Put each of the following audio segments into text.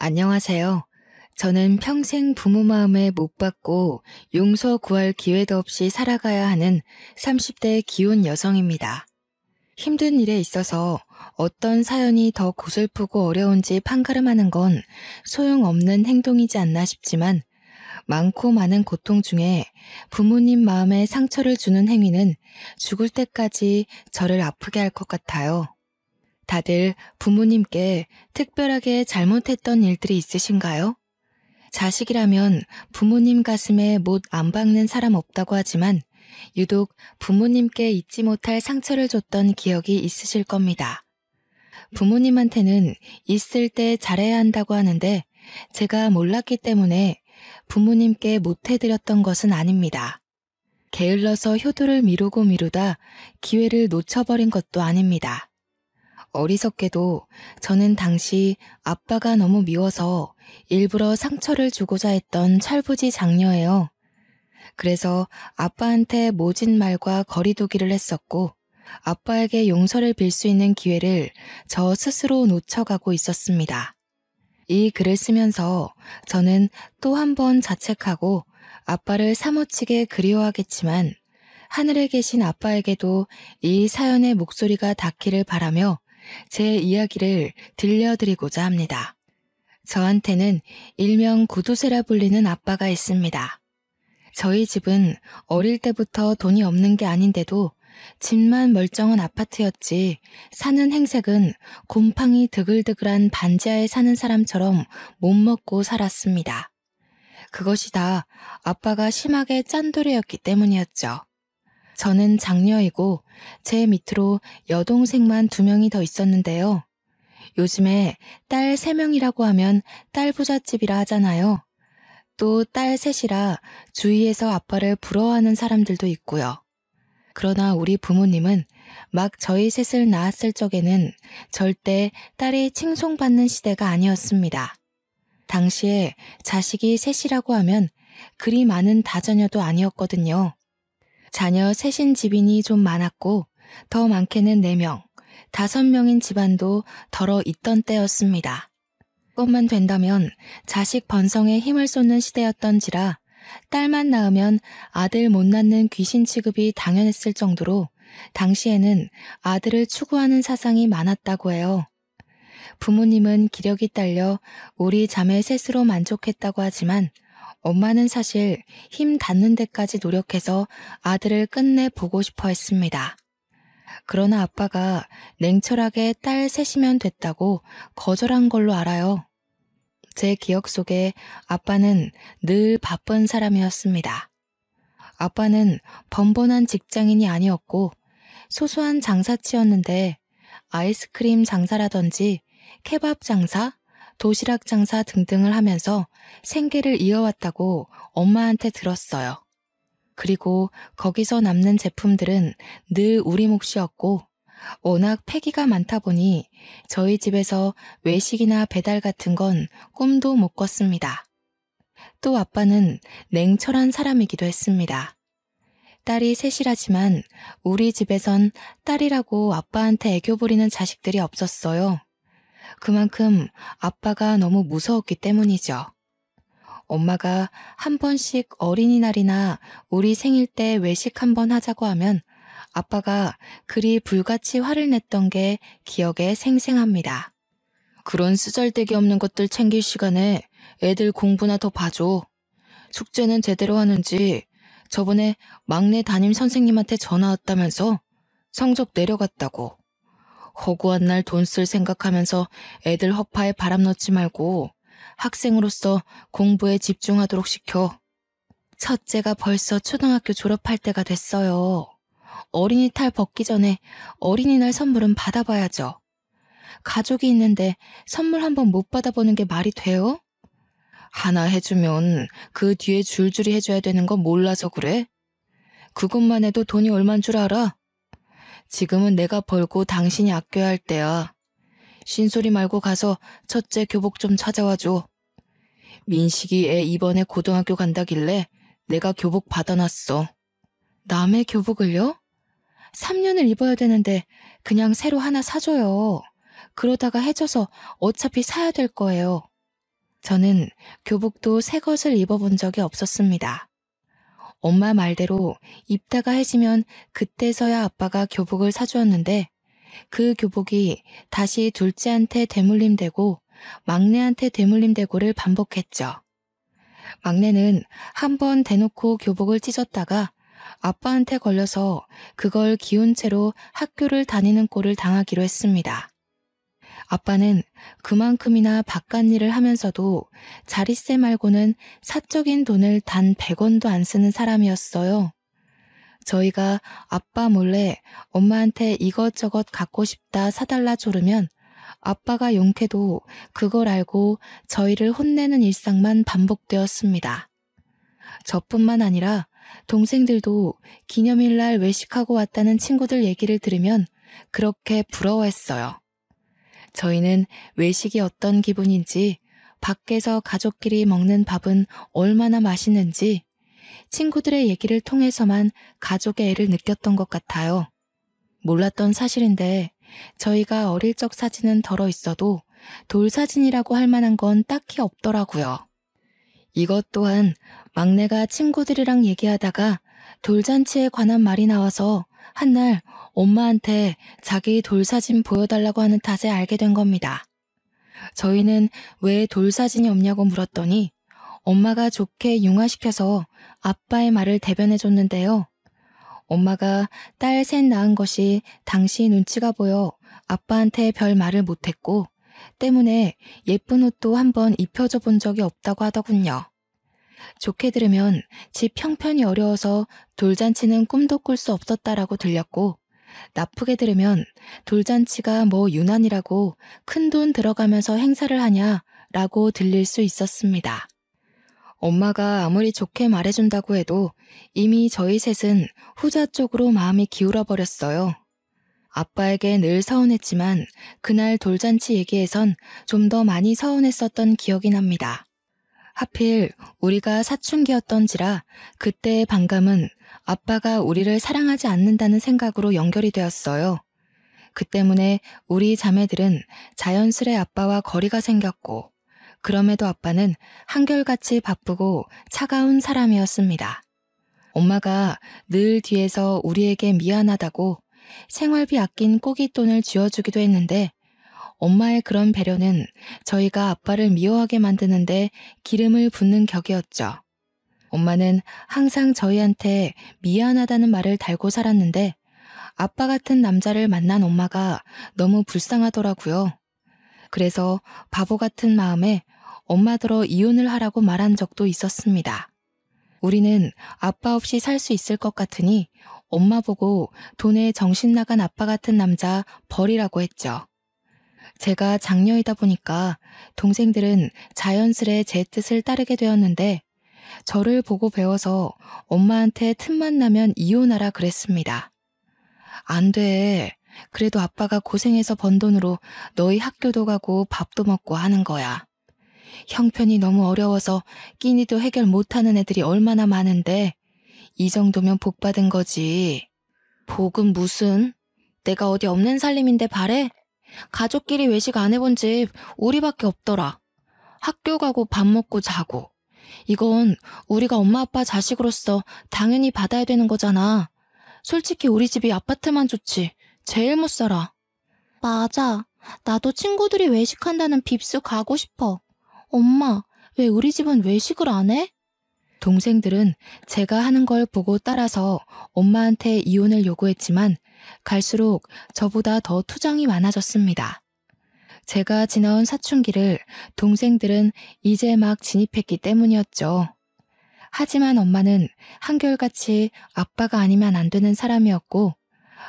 안녕하세요. 저는 평생 부모 마음에 못 받고 용서 구할 기회도 없이 살아가야 하는 30대 기혼 여성입니다. 힘든 일에 있어서 어떤 사연이 더 고슬프고 어려운지 판가름하는 건 소용없는 행동이지 않나 싶지만 많고 많은 고통 중에 부모님 마음에 상처를 주는 행위는 죽을 때까지 저를 아프게 할 것 같아요. 다들 부모님께 특별하게 잘못했던 일들이 있으신가요? 자식이라면 부모님 가슴에 못 안 박는 사람 없다고 하지만 유독 부모님께 잊지 못할 상처를 줬던 기억이 있으실 겁니다. 부모님한테는 있을 때 잘해야 한다고 하는데 제가 몰랐기 때문에 부모님께 못해드렸던 것은 아닙니다. 게을러서 효도를 미루고 미루다 기회를 놓쳐버린 것도 아닙니다. 어리석게도 저는 당시 아빠가 너무 미워서 일부러 상처를 주고자 했던 철부지 장녀예요. 그래서 아빠한테 모진 말과 거리두기를 했었고 아빠에게 용서를 빌 수 있는 기회를 저 스스로 놓쳐가고 있었습니다. 이 글을 쓰면서 저는 또 한 번 자책하고 아빠를 사무치게 그리워하겠지만 하늘에 계신 아빠에게도 이 사연의 목소리가 닿기를 바라며 제 이야기를 들려드리고자 합니다. 저한테는 일명 구두쇠라 불리는 아빠가 있습니다. 저희 집은 어릴 때부터 돈이 없는 게 아닌데도 집만 멀쩡한 아파트였지 사는 행색은 곰팡이 드글드글한 반지하에 사는 사람처럼 못 먹고 살았습니다. 그것이 다 아빠가 심하게 짠돌이였기 때문이었죠. 저는 장녀이고 제 밑으로 여동생만 2명이 더 있었는데요. 요즘에 딸 3명이라고 하면 딸 부잣집이라 하잖아요. 또 딸 셋이라 주위에서 아빠를 부러워하는 사람들도 있고요. 그러나 우리 부모님은 막 저희 셋을 낳았을 적에는 절대 딸이 칭송받는 시대가 아니었습니다. 당시에 자식이 셋이라고 하면 그리 많은 다자녀도 아니었거든요. 자녀 셋인 집인이 좀 많았고 더 많게는 4명, 5명인 집안도 덜어 있던 때였습니다. 그것만 된다면 자식 번성에 힘을 쏟는 시대였던지라 딸만 낳으면 아들 못 낳는 귀신 취급이 당연했을 정도로 당시에는 아들을 추구하는 사상이 많았다고 해요. 부모님은 기력이 딸려 우리 자매 셋으로 만족했다고 하지만 엄마는 사실 힘 닿는 데까지 노력해서 아들을 끝내 보고 싶어 했습니다. 그러나 아빠가 냉철하게 딸 셋이면 됐다고 거절한 걸로 알아요. 제 기억 속에 아빠는 늘 바쁜 사람이었습니다. 아빠는 번번한 직장인이 아니었고 소소한 장사치였는데 아이스크림 장사라든지 케밥 장사, 도시락 장사 등등을 하면서 생계를 이어왔다고 엄마한테 들었어요. 그리고 거기서 남는 제품들은 늘 우리 몫이었고 워낙 폐기가 많다 보니 저희 집에서 외식이나 배달 같은 건 꿈도 못 꿨습니다. 또 아빠는 냉철한 사람이기도 했습니다. 딸이 셋이라지만 우리 집에선 딸이라고 아빠한테 애교 부리는 자식들이 없었어요. 그만큼 아빠가 너무 무서웠기 때문이죠. 엄마가 한 번씩 어린이날이나 우리 생일 때 외식 한 번 하자고 하면 아빠가 그리 불같이 화를 냈던 게 기억에 생생합니다. 그런 쓰잘데기 없는 것들 챙길 시간에 애들 공부나 더 봐줘. 숙제는 제대로 하는지 저번에 막내 담임 선생님한테 전화 왔다면서 성적 내려갔다고. 허구한 날 돈 쓸 생각하면서 애들 허파에 바람 넣지 말고 학생으로서 공부에 집중하도록 시켜. 첫째가 벌써 초등학교 졸업할 때가 됐어요. 어린이 탈 벗기 전에 어린이날 선물은 받아봐야죠. 가족이 있는데 선물 한번 못 받아보는 게 말이 돼요? 하나 해주면 그 뒤에 줄줄이 해줘야 되는 건 몰라서 그래? 그것만 해도 돈이 얼만 줄 알아? 지금은 내가 벌고 당신이 아껴야 할 때야. 쉰소리 말고 가서 첫째 교복 좀 찾아와줘. 민식이 애 이번에 고등학교 간다길래 내가 교복 받아놨어. 남의 교복을요? 3년을 입어야 되는데 그냥 새로 하나 사줘요. 그러다가 해져서 어차피 사야 될 거예요. 저는 교복도 새 것을 입어본 적이 없었습니다. 엄마 말대로 입다가 해지면 그때서야 아빠가 교복을 사주었는데 그 교복이 다시 둘째한테 되물림되고 막내한테 되물림되고를 반복했죠. 막내는 한 번 대놓고 교복을 찢었다가 아빠한테 걸려서 그걸 기운 채로 학교를 다니는 꼴을 당하기로 했습니다. 아빠는 그만큼이나 바깥 일을 하면서도 자릿세 말고는 사적인 돈을 단 100원도 안 쓰는 사람이었어요. 저희가 아빠 몰래 엄마한테 이것저것 갖고 싶다 사달라 조르면 아빠가 용케도 그걸 알고 저희를 혼내는 일상만 반복되었습니다. 저뿐만 아니라 동생들도 기념일날 외식하고 왔다는 친구들 얘기를 들으면 그렇게 부러워했어요. 저희는 외식이 어떤 기분인지, 밖에서 가족끼리 먹는 밥은 얼마나 맛있는지 친구들의 얘기를 통해서만 가족의 애를 느꼈던 것 같아요. 몰랐던 사실인데 저희가 어릴 적 사진은 덜어 있어도 돌사진이라고 할 만한 건 딱히 없더라고요. 이것 또한 막내가 친구들이랑 얘기하다가 돌잔치에 관한 말이 나와서 한날 엄마한테 자기 돌사진 보여달라고 하는 탓에 알게 된 겁니다. 저희는 왜 돌사진이 없냐고 물었더니 엄마가 좋게 융화시켜서 아빠의 말을 대변해줬는데요. 엄마가 딸 셋 낳은 것이 당시 눈치가 보여 아빠한테 별 말을 못했고 때문에 예쁜 옷도 한번 입혀줘 본 적이 없다고 하더군요. 좋게 들으면 집 형편이 어려워서 돌잔치는 꿈도 꿀 수 없었다라고 들렸고 나쁘게 들으면 돌잔치가 뭐 유난이라고 큰돈 들어가면서 행사를 하냐라고 들릴 수 있었습니다. 엄마가 아무리 좋게 말해준다고 해도 이미 저희 셋은 후자 쪽으로 마음이 기울어 버렸어요. 아빠에게 늘 서운했지만 그날 돌잔치 얘기에선 좀 더 많이 서운했었던 기억이 납니다. 하필 우리가 사춘기였던지라 그때의 반감은 아빠가 우리를 사랑하지 않는다는 생각으로 연결이 되었어요. 그 때문에 우리 자매들은 자연스레 아빠와 거리가 생겼고 그럼에도 아빠는 한결같이 바쁘고 차가운 사람이었습니다. 엄마가 늘 뒤에서 우리에게 미안하다고 생활비 아낀 꼬깃돈을 쥐어주기도 했는데 엄마의 그런 배려는 저희가 아빠를 미워하게 만드는데 기름을 붓는 격이었죠. 엄마는 항상 저희한테 미안하다는 말을 달고 살았는데 아빠 같은 남자를 만난 엄마가 너무 불쌍하더라고요. 그래서 바보 같은 마음에 엄마더러 이혼을 하라고 말한 적도 있었습니다. 우리는 아빠 없이 살 수 있을 것 같으니 엄마 보고 돈에 정신 나간 아빠 같은 남자 버리라고 했죠. 제가 장녀이다 보니까 동생들은 자연스레 제 뜻을 따르게 되었는데 저를 보고 배워서 엄마한테 틈만 나면 이혼하라 그랬습니다. 안 돼. 그래도 아빠가 고생해서 번 돈으로 너희 학교도 가고 밥도 먹고 하는 거야. 형편이 너무 어려워서 끼니도 해결 못하는 애들이 얼마나 많은데 이 정도면 복 받은 거지. 복은 무슨? 내가 어디 없는 살림인데 바래? 가족끼리 외식 안 해본 집 우리밖에 없더라. 학교 가고 밥 먹고 자고. 이건 우리가 엄마 아빠 자식으로서 당연히 받아야 되는 거잖아. 솔직히 우리 집이 아파트만 좋지. 제일 못 살아. 맞아. 나도 친구들이 외식한다는 빕스 가고 싶어. 엄마, 왜 우리 집은 외식을 안 해? 동생들은 제가 하는 걸 보고 따라서 엄마한테 이혼을 요구했지만 갈수록 저보다 더 투정이 많아졌습니다. 제가 지나온 사춘기를 동생들은 이제 막 진입했기 때문이었죠. 하지만 엄마는 한결같이 아빠가 아니면 안 되는 사람이었고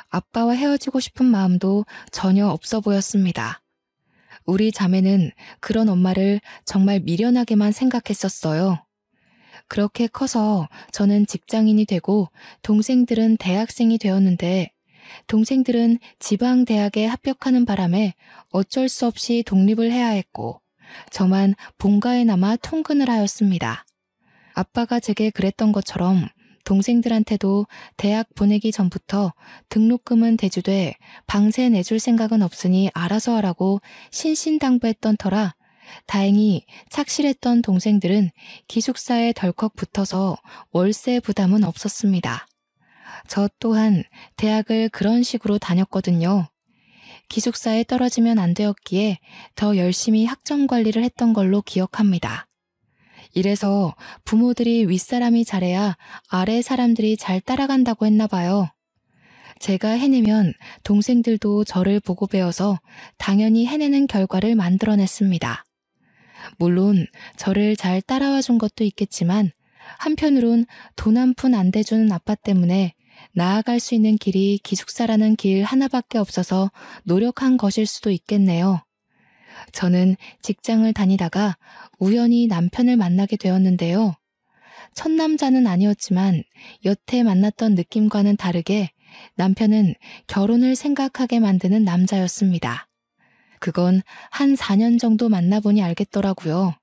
아빠와 헤어지고 싶은 마음도 전혀 없어 보였습니다. 우리 자매는 그런 엄마를 정말 미련하게만 생각했었어요. 그렇게 커서 저는 직장인이 되고 동생들은 대학생이 되었는데 동생들은 지방대학에 합격하는 바람에 어쩔 수 없이 독립을 해야 했고 저만 본가에 남아 통근을 하였습니다. 아빠가 제게 그랬던 것처럼 동생들한테도 대학 보내기 전부터 등록금은 대주되 방세 내줄 생각은 없으니 알아서 하라고 신신당부했던 터라 다행히 착실했던 동생들은 기숙사에 덜컥 붙어서 월세 부담은 없었습니다. 저 또한 대학을 그런 식으로 다녔거든요. 기숙사에 떨어지면 안 되었기에 더 열심히 학점 관리를 했던 걸로 기억합니다. 이래서 부모들이 윗사람이 잘해야 아래 사람들이 잘 따라간다고 했나 봐요. 제가 해내면 동생들도 저를 보고 배워서 당연히 해내는 결과를 만들어냈습니다. 물론 저를 잘 따라와 준 것도 있겠지만 한편으론 돈 한 푼 안 대주는 아빠 때문에 나아갈 수 있는 길이 기숙사라는 길 하나밖에 없어서 노력한 것일 수도 있겠네요. 저는 직장을 다니다가 우연히 남편을 만나게 되었는데요. 첫 남자는 아니었지만 여태 만났던 느낌과는 다르게 남편은 결혼을 생각하게 만드는 남자였습니다. 그건 한 4년 정도 만나보니 알겠더라고요.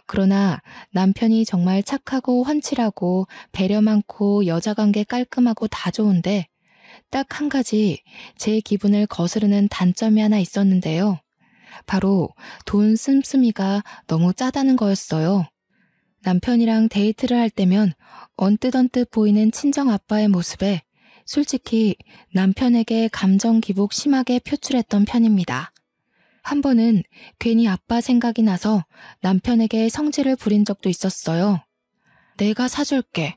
그러나 남편이 정말 착하고 훤칠하고 배려 많고 여자관계 깔끔하고 다 좋은데 딱 한 가지 제 기분을 거스르는 단점이 하나 있었는데요. 바로 돈 씀씀이가 너무 짜다는 거였어요. 남편이랑 데이트를 할 때면 언뜻 보이는 친정 아빠의 모습에 솔직히 남편에게 감정 기복 심하게 표출했던 편입니다. 한 번은 괜히 아빠 생각이 나서 남편에게 성질을 부린 적도 있었어요. 내가 사줄게.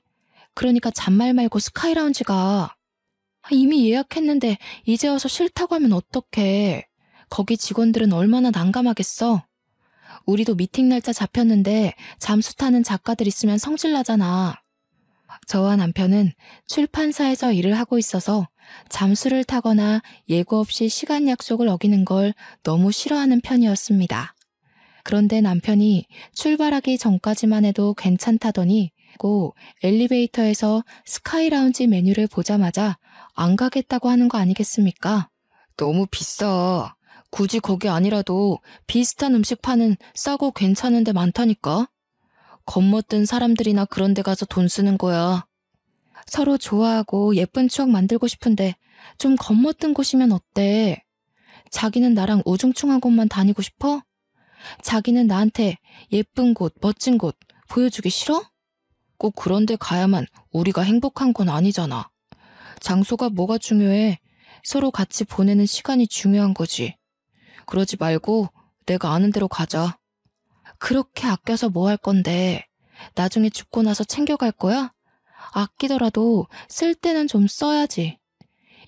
그러니까 잔말 말고 스카이라운지 가. 이미 예약했는데 이제 와서 싫다고 하면 어떡해. 거기 직원들은 얼마나 난감하겠어. 우리도 미팅 날짜 잡혔는데 잠수 타는 작가들 있으면 성질나잖아. 저와 남편은 출판사에서 일을 하고 있어서 잠수를 타거나 예고 없이 시간 약속을 어기는 걸 너무 싫어하는 편이었습니다. 그런데 남편이 출발하기 전까지만 해도 괜찮다더니 꼭 엘리베이터에서 스카이라운지 메뉴를 보자마자 안 가겠다고 하는 거 아니겠습니까? 너무 비싸. 굳이 거기 아니라도 비슷한 음식 파는 싸고 괜찮은 데 많다니까? 겉멋든 사람들이나 그런 데 가서 돈 쓰는 거야. 서로 좋아하고 예쁜 추억 만들고 싶은데 좀 겉멋든 곳이면 어때? 자기는 나랑 우중충한 곳만 다니고 싶어? 자기는 나한테 예쁜 곳, 멋진 곳 보여주기 싫어? 꼭 그런 데 가야만 우리가 행복한 건 아니잖아. 장소가 뭐가 중요해? 서로 같이 보내는 시간이 중요한 거지. 그러지 말고 내가 아는 대로 가자. 그렇게 아껴서 뭐 할 건데? 나중에 죽고 나서 챙겨갈 거야? 아끼더라도 쓸 때는 좀 써야지.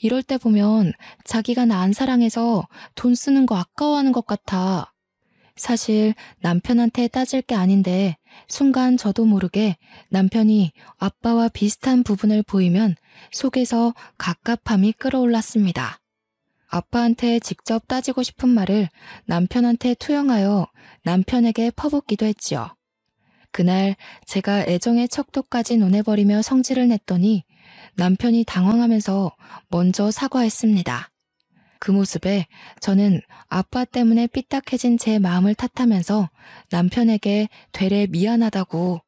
이럴 때 보면 자기가 나 안 사랑해서 돈 쓰는 거 아까워하는 것 같아. 사실 남편한테 따질 게 아닌데 순간 저도 모르게 남편이 아빠와 비슷한 부분을 보이면 속에서 갑갑함이 끌어올랐습니다. 아빠한테 직접 따지고 싶은 말을 남편한테 투영하여 남편에게 퍼붓기도 했지요. 그날 제가 애정의 척도까지 논해버리며 성질을 냈더니 남편이 당황하면서 먼저 사과했습니다. 그 모습에 저는 아빠 때문에 삐딱해진 제 마음을 탓하면서 남편에게 되레 미안하다고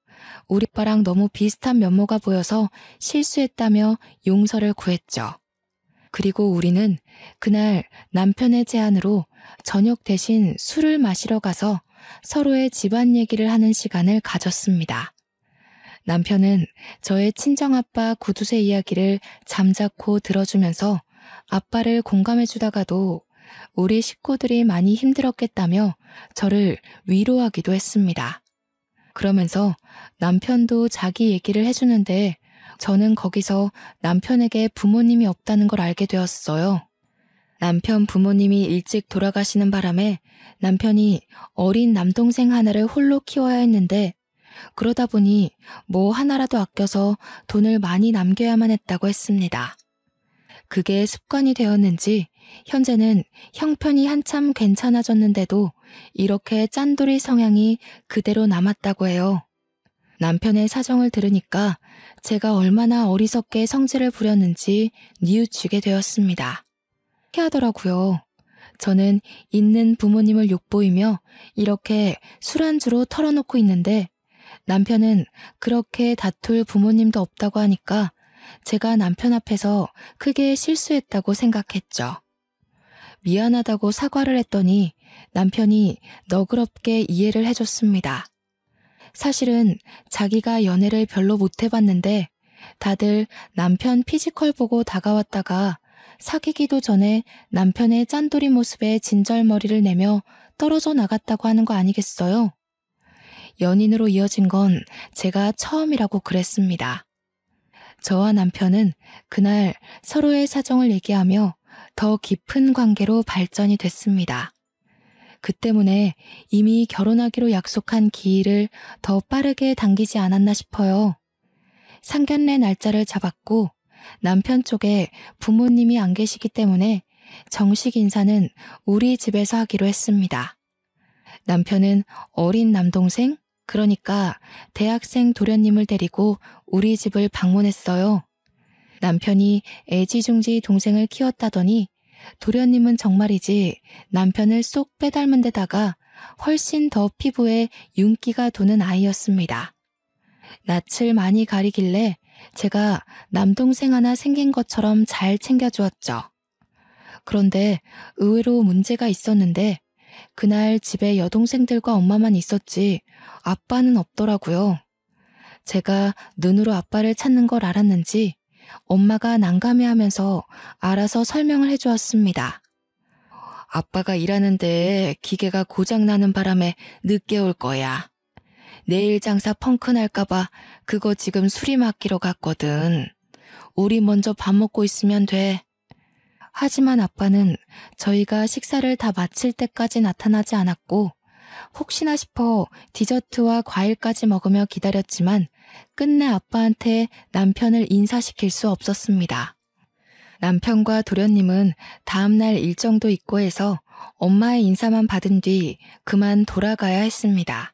우리 아빠랑 너무 비슷한 면모가 보여서 실수했다며 용서를 구했죠. 그리고 우리는 그날 남편의 제안으로 저녁 대신 술을 마시러 가서 서로의 집안 얘기를 하는 시간을 가졌습니다. 남편은 저의 친정아빠 구두쇠 이야기를 잠자코 들어주면서 아빠를 공감해주다가도 우리 식구들이 많이 힘들었겠다며 저를 위로하기도 했습니다. 그러면서 남편도 자기 얘기를 해주는데 저는 거기서 남편에게 부모님이 없다는 걸 알게 되었어요. 남편 부모님이 일찍 돌아가시는 바람에 남편이 어린 남동생 하나를 홀로 키워야 했는데 그러다 보니 뭐 하나라도 아껴서 돈을 많이 남겨야만 했다고 했습니다. 그게 습관이 되었는지 현재는 형편이 한참 괜찮아졌는데도 이렇게 짠돌이 성향이 그대로 남았다고 해요. 남편의 사정을 들으니까 제가 얼마나 어리석게 성질을 부렸는지 뉘우치게 되었습니다. 희하더라고요. 저는 있는 부모님을 욕보이며 이렇게 술안주로 털어놓고 있는데 남편은 그렇게 다툴 부모님도 없다고 하니까 제가 남편 앞에서 크게 실수했다고 생각했죠. 미안하다고 사과를 했더니 남편이 너그럽게 이해를 해줬습니다. 사실은 자기가 연애를 별로 못 해봤는데 다들 남편 피지컬 보고 다가왔다가 사귀기도 전에 남편의 짠돌이 모습에 진절머리를 내며 떨어져 나갔다고 하는 거 아니겠어요? 연인으로 이어진 건 제가 처음이라고 그랬습니다. 저와 남편은 그날 서로의 사정을 얘기하며 더 깊은 관계로 발전이 됐습니다. 그 때문에 이미 결혼하기로 약속한 기일을 더 빠르게 당기지 않았나 싶어요. 상견례 날짜를 잡았고 남편 쪽에 부모님이 안 계시기 때문에 정식 인사는 우리 집에서 하기로 했습니다. 남편은 어린 남동생, 그러니까 대학생 도련님을 데리고 우리 집을 방문했어요. 남편이 애지중지 동생을 키웠다더니 도련님은 정말이지 남편을 쏙 빼닮은 데다가 훨씬 더 피부에 윤기가 도는 아이였습니다. 낯을 많이 가리길래 제가 남동생 하나 생긴 것처럼 잘 챙겨주었죠. 그런데 의외로 문제가 있었는데 그날 집에 여동생들과 엄마만 있었지 아빠는 없더라고요. 제가 눈으로 아빠를 찾는 걸 알았는지 엄마가 난감해하면서 알아서 설명을 해주었습니다. 아빠가 일하는데 기계가 고장나는 바람에 늦게 올 거야. 내일 장사 펑크 날까봐 그거 지금 수리 맡기러 갔거든. 우리 먼저 밥 먹고 있으면 돼. 하지만 아빠는 저희가 식사를 다 마칠 때까지 나타나지 않았고 혹시나 싶어 디저트와 과일까지 먹으며 기다렸지만 끝내 아빠한테 남편을 인사시킬 수 없었습니다. 남편과 도련님은 다음날 일정도 있고 해서 엄마의 인사만 받은 뒤 그만 돌아가야 했습니다.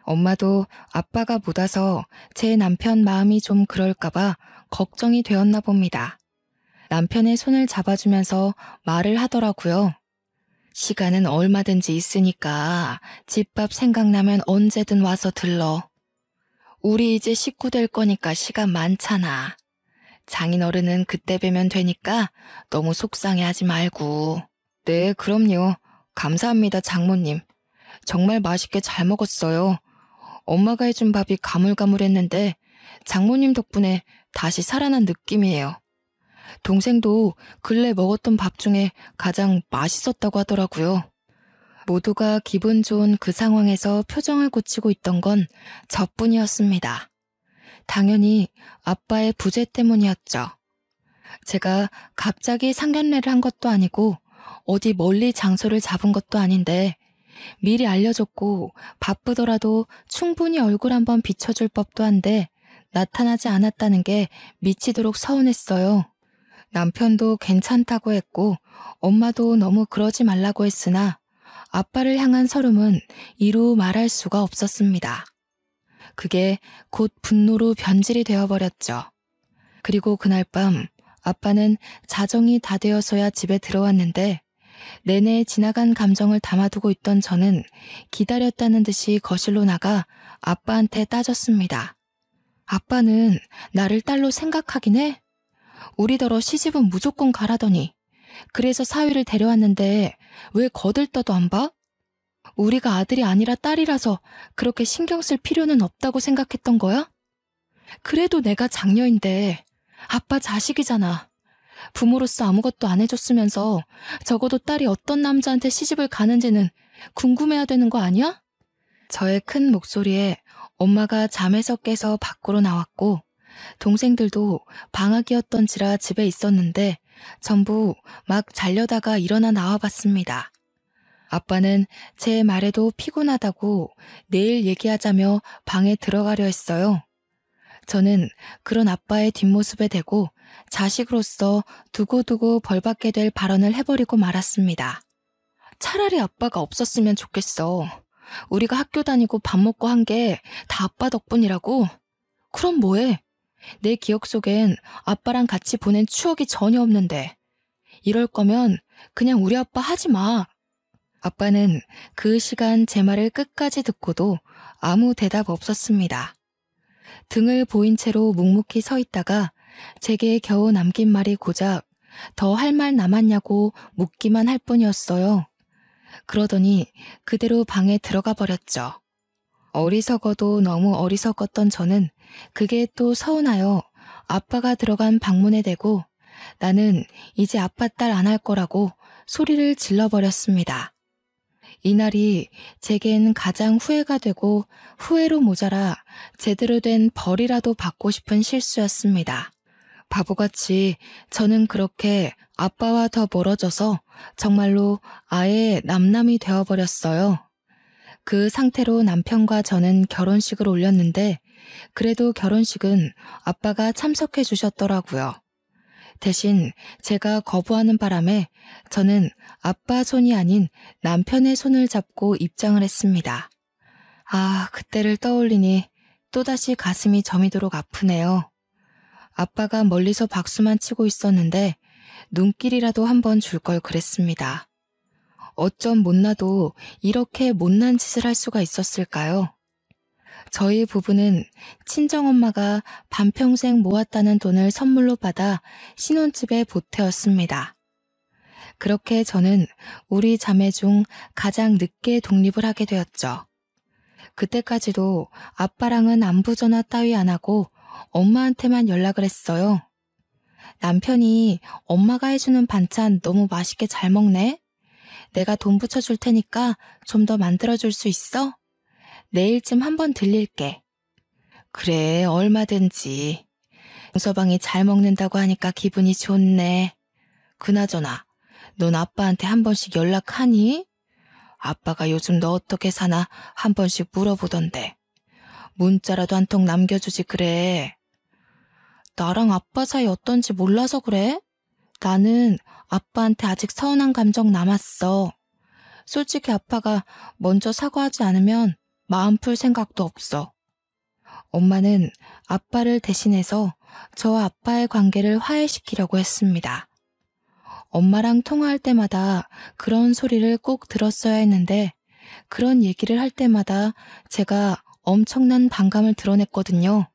엄마도 아빠가 못 와서 제 남편 마음이 좀 그럴까봐 걱정이 되었나 봅니다. 남편의 손을 잡아주면서 말을 하더라고요. 시간은 얼마든지 있으니까 집밥 생각나면 언제든 와서 들러. 우리 이제 식구 될 거니까 시간 많잖아. 장인어른은 그때 뵈면 되니까 너무 속상해하지 말고. 네, 그럼요. 감사합니다, 장모님. 정말 맛있게 잘 먹었어요. 엄마가 해준 밥이 가물가물했는데 장모님 덕분에 다시 살아난 느낌이에요. 동생도 근래 먹었던 밥 중에 가장 맛있었다고 하더라고요. 모두가 기분 좋은 그 상황에서 표정을 고치고 있던 건 저뿐이었습니다. 당연히 아빠의 부재 때문이었죠. 제가 갑자기 상견례를 한 것도 아니고 어디 멀리 장소를 잡은 것도 아닌데 미리 알려줬고 바쁘더라도 충분히 얼굴 한번 비춰줄 법도 한데 나타나지 않았다는 게 미치도록 서운했어요. 남편도 괜찮다고 했고 엄마도 너무 그러지 말라고 했으나 아빠를 향한 서름은 이루 말할 수가 없었습니다. 그게 곧 분노로 변질이 되어버렸죠. 그리고 그날 밤 아빠는 자정이 다 되어서야 집에 들어왔는데 내내 지나간 감정을 담아두고 있던 저는 기다렸다는 듯이 거실로 나가 아빠한테 따졌습니다. 아빠는 나를 딸로 생각하긴 해? 우리더러 시집은 무조건 가라더니 그래서 사위를 데려왔는데 왜 거들떠도 안 봐? 우리가 아들이 아니라 딸이라서 그렇게 신경 쓸 필요는 없다고 생각했던 거야? 그래도 내가 장녀인데 아빠 자식이잖아. 부모로서 아무것도 안 해줬으면서 적어도 딸이 어떤 남자한테 시집을 가는지는 궁금해야 되는 거 아니야? 저의 큰 목소리에 엄마가 잠에서 깨서 밖으로 나왔고 동생들도 방학이었던지라 집에 있었는데 전부 막 자려다가 일어나 나와봤습니다. 아빠는 제 말에도 피곤하다고 내일 얘기하자며 방에 들어가려 했어요. 저는 그런 아빠의 뒷모습에 대고 자식으로서 두고두고 벌받게 될 발언을 해버리고 말았습니다. 차라리 아빠가 없었으면 좋겠어. 우리가 학교 다니고 밥 먹고 한 게 다 아빠 덕분이라고? 그럼 뭐해? 내 기억 속엔 아빠랑 같이 보낸 추억이 전혀 없는데. 이럴 거면 그냥 우리 아빠 하지 마. 아빠는 그 시간 제 말을 끝까지 듣고도 아무 대답 없었습니다. 등을 보인 채로 묵묵히 서 있다가 제게 겨우 남긴 말이 고작 더 할 말 남았냐고 묻기만 할 뿐이었어요. 그러더니 그대로 방에 들어가 버렸죠. 어리석어도 너무 어리석었던 저는 그게 또 서운하여 아빠가 들어간 방문에 대고 나는 이제 아빠 딸 안 할 거라고 소리를 질러버렸습니다. 이날이 제겐 가장 후회가 되고 후회로 모자라 제대로 된 벌이라도 받고 싶은 실수였습니다. 바보같이 저는 그렇게 아빠와 더 멀어져서 정말로 아예 남남이 되어버렸어요. 그 상태로 남편과 저는 결혼식을 올렸는데 그래도 결혼식은 아빠가 참석해 주셨더라고요. 대신 제가 거부하는 바람에 저는 아빠 손이 아닌 남편의 손을 잡고 입장을 했습니다. 아, 그때를 떠올리니 또다시 가슴이 저미도록 아프네요. 아빠가 멀리서 박수만 치고 있었는데 눈길이라도 한번 줄 걸 그랬습니다. 어쩜 못나도 이렇게 못난 짓을 할 수가 있었을까요? 저희 부부는 친정엄마가 반평생 모았다는 돈을 선물로 받아 신혼집에 보태었습니다. 그렇게 저는 우리 자매 중 가장 늦게 독립을 하게 되었죠. 그때까지도 아빠랑은 안부 전화 따위 안 하고 엄마한테만 연락을 했어요. 남편이 엄마가 해주는 반찬 너무 맛있게 잘 먹네? 내가 돈 붙여줄 테니까 좀 더 만들어줄 수 있어? 내일쯤 한번 들릴게. 그래, 얼마든지. 용서방이 잘 먹는다고 하니까 기분이 좋네. 그나저나, 넌 아빠한테 한 번씩 연락하니? 아빠가 요즘 너 어떻게 사나 한 번씩 물어보던데. 문자라도 한 통 남겨주지 그래. 나랑 아빠 사이 어떤지 몰라서 그래? 나는 아빠한테 아직 서운한 감정 남았어. 솔직히 아빠가 먼저 사과하지 않으면 마음 풀 생각도 없어. 엄마는 아빠를 대신해서 저와 아빠의 관계를 화해시키려고 했습니다. 엄마랑 통화할 때마다 그런 소리를 꼭 들었어야 했는데 그런 얘기를 할 때마다 제가 엄청난 반감을 드러냈거든요.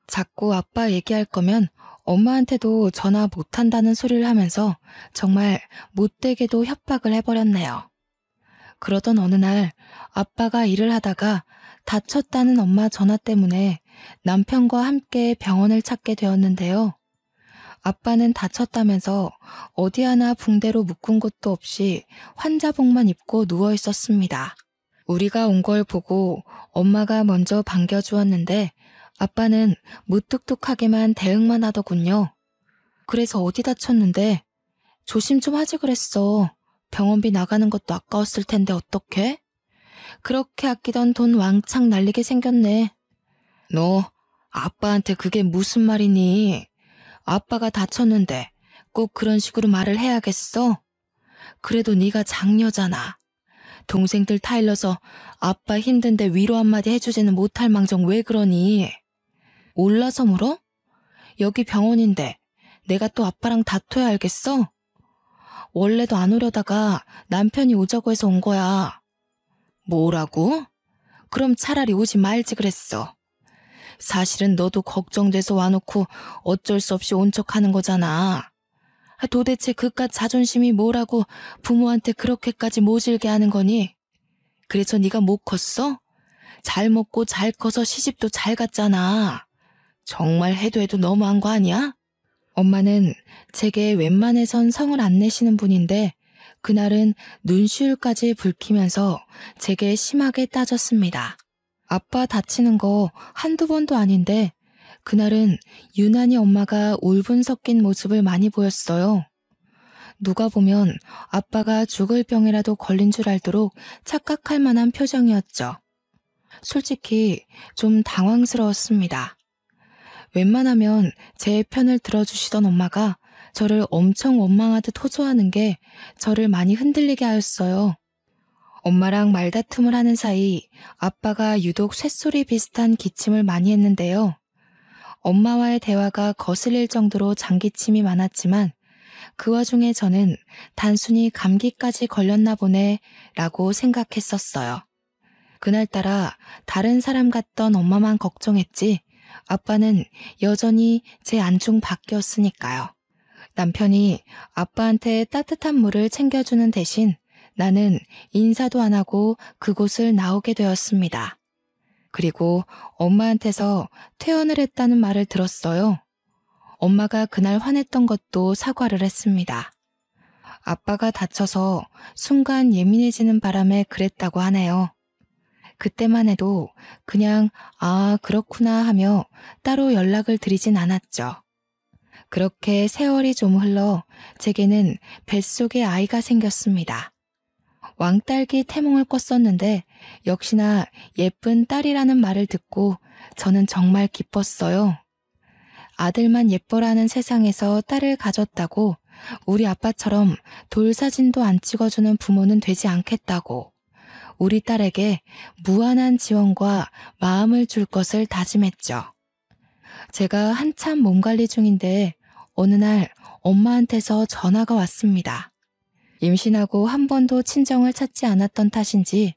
자꾸 아빠 얘기할 거면 엄마한테도 전화 못한다는 소리를 하면서 정말 못되게도 협박을 해버렸네요. 그러던 어느 날 아빠가 일을 하다가 다쳤다는 엄마 전화 때문에 남편과 함께 병원을 찾게 되었는데요. 아빠는 다쳤다면서 어디 하나 붕대로 묶은 곳도 없이 환자복만 입고 누워 있었습니다. 우리가 온 걸 보고 엄마가 먼저 반겨주었는데 아빠는 무뚝뚝하게만 대응만 하더군요. 그래서 어디 다쳤는데? 조심 좀 하지 그랬어. 병원비 나가는 것도 아까웠을 텐데 어떡해? 그렇게 아끼던 돈 왕창 날리게 생겼네. 너 아빠한테 그게 무슨 말이니? 아빠가 다쳤는데 꼭 그런 식으로 말을 해야겠어? 그래도 네가 장녀잖아. 동생들 타일러서 아빠 힘든데 위로 한마디 해주지는 못할 망정 왜 그러니? 올라서 물어? 여기 병원인데 내가 또 아빠랑 다퉈야 알겠어? 원래도 안 오려다가 남편이 오자고 해서 온 거야. 뭐라고? 그럼 차라리 오지 말지 그랬어. 사실은 너도 걱정돼서 와놓고 어쩔 수 없이 온 척하는 거잖아. 도대체 그깟 자존심이 뭐라고 부모한테 그렇게까지 모질게 하는 거니? 그래서 네가 못 컸어? 잘 먹고 잘 커서 시집도 잘 갔잖아. 정말 해도 너무한 거 아니야? 엄마는 제게 웬만해선 성을 안 내시는 분인데 그날은 눈시울까지 붉히면서 제게 심하게 따졌습니다. 아빠 다치는 거 한두 번도 아닌데 그날은 유난히 엄마가 울분 섞인 모습을 많이 보였어요. 누가 보면 아빠가 죽을 병이라도 걸린 줄 알도록 착각할 만한 표정이었죠. 솔직히 좀 당황스러웠습니다. 웬만하면 제 편을 들어주시던 엄마가 저를 엄청 원망하듯 호소하는 게 저를 많이 흔들리게 하였어요. 엄마랑 말다툼을 하는 사이 아빠가 유독 쇳소리 비슷한 기침을 많이 했는데요. 엄마와의 대화가 거슬릴 정도로 장기침이 많았지만 그 와중에 저는 단순히 감기까지 걸렸나 보네 라고 생각했었어요. 그날따라 다른 사람 같던 엄마만 걱정했지 아빠는 여전히 제 안중 밖이었으니까요. 남편이 아빠한테 따뜻한 물을 챙겨주는 대신 나는 인사도 안 하고 그곳을 나오게 되었습니다. 그리고 엄마한테서 퇴원을 했다는 말을 들었어요. 엄마가 그날 화냈던 것도 사과를 했습니다. 아빠가 다쳐서 순간 예민해지는 바람에 그랬다고 하네요. 그때만 해도 그냥 아, 그렇구나 하며 따로 연락을 드리진 않았죠. 그렇게 세월이 좀 흘러 제게는 뱃속에 아이가 생겼습니다. 왕딸기 태몽을 꿨었는데 역시나 예쁜 딸이라는 말을 듣고 저는 정말 기뻤어요. 아들만 예뻐라는 세상에서 딸을 가졌다고 우리 아빠처럼 돌사진도 안 찍어주는 부모는 되지 않겠다고 우리 딸에게 무한한 지원과 마음을 줄 것을 다짐했죠. 제가 한참 몸 관리 중인데 어느 날 엄마한테서 전화가 왔습니다. 임신하고 한 번도 친정을 찾지 않았던 탓인지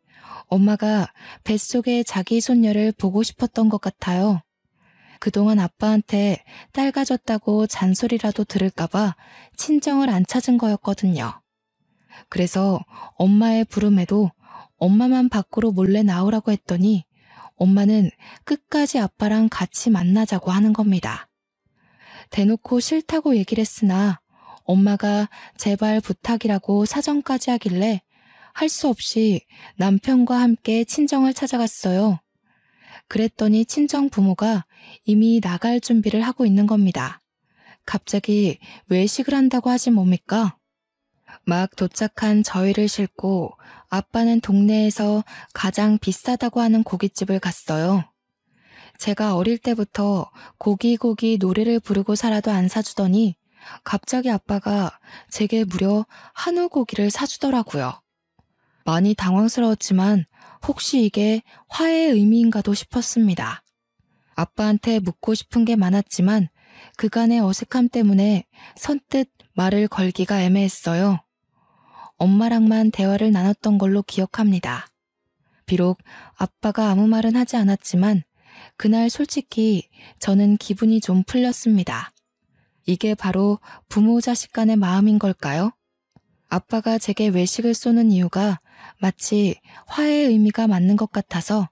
엄마가 뱃속에 자기 손녀를 보고 싶었던 것 같아요. 그동안 아빠한테 딸 가졌다고 잔소리라도 들을까봐 친정을 안 찾은 거였거든요. 그래서 엄마의 부름에도 엄마만 밖으로 몰래 나오라고 했더니 엄마는 끝까지 아빠랑 같이 만나자고 하는 겁니다. 대놓고 싫다고 얘기를 했으나 엄마가 제발 부탁이라고 사정까지 하길래 할 수 없이 남편과 함께 친정을 찾아갔어요. 그랬더니 친정 부모가 이미 나갈 준비를 하고 있는 겁니다. 갑자기 외식을 한다고 하지 뭡니까? 막 도착한 저희를 싣고 아빠는 동네에서 가장 비싸다고 하는 고깃집을 갔어요. 제가 어릴 때부터 고기 노래를 부르고 살아도 안 사주더니 갑자기 아빠가 제게 무려 한우 고기를 사주더라고요. 많이 당황스러웠지만 혹시 이게 화해의 의미인가도 싶었습니다. 아빠한테 묻고 싶은 게 많았지만 그간의 어색함 때문에 선뜻 말을 걸기가 애매했어요. 엄마랑만 대화를 나눴던 걸로 기억합니다. 비록 아빠가 아무 말은 하지 않았지만 그날 솔직히 저는 기분이 좀 풀렸습니다. 이게 바로 부모 자식 간의 마음인 걸까요? 아빠가 제게 외식을 쏘는 이유가 마치 화해의 의미가 맞는 것 같아서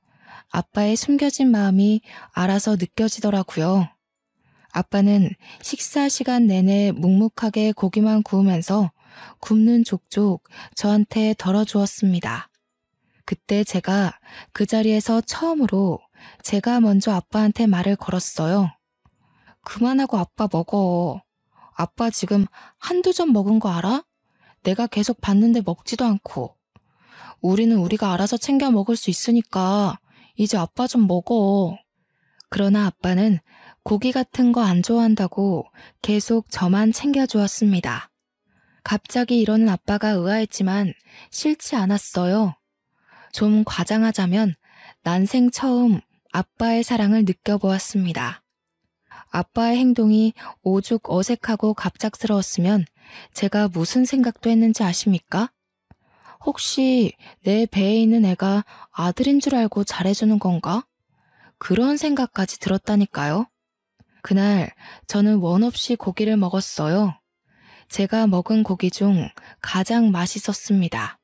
아빠의 숨겨진 마음이 알아서 느껴지더라고요. 아빠는 식사 시간 내내 묵묵하게 고기만 구우면서 굽는 족족 저한테 덜어주었습니다. 그때 제가 그 자리에서 처음으로 제가 먼저 아빠한테 말을 걸었어요. 그만하고 아빠 먹어. 아빠 지금 한두 점 먹은 거 알아? 내가 계속 봤는데 먹지도 않고. 우리는 우리가 알아서 챙겨 먹을 수 있으니까 이제 아빠 좀 먹어. 그러나 아빠는 고기 같은 거 안 좋아한다고 계속 저만 챙겨주었습니다. 갑자기 이러는 아빠가 의아했지만 싫지 않았어요. 좀 과장하자면 난생 처음 아빠의 사랑을 느껴보았습니다. 아빠의 행동이 오죽 어색하고 갑작스러웠으면 제가 무슨 생각도 했는지 아십니까? 혹시 내 배에 있는 애가 아들인 줄 알고 잘해주는 건가? 그런 생각까지 들었다니까요. 그날 저는 원 없이 고기를 먹었어요. 제가 먹은 고기 중 가장 맛있었습니다.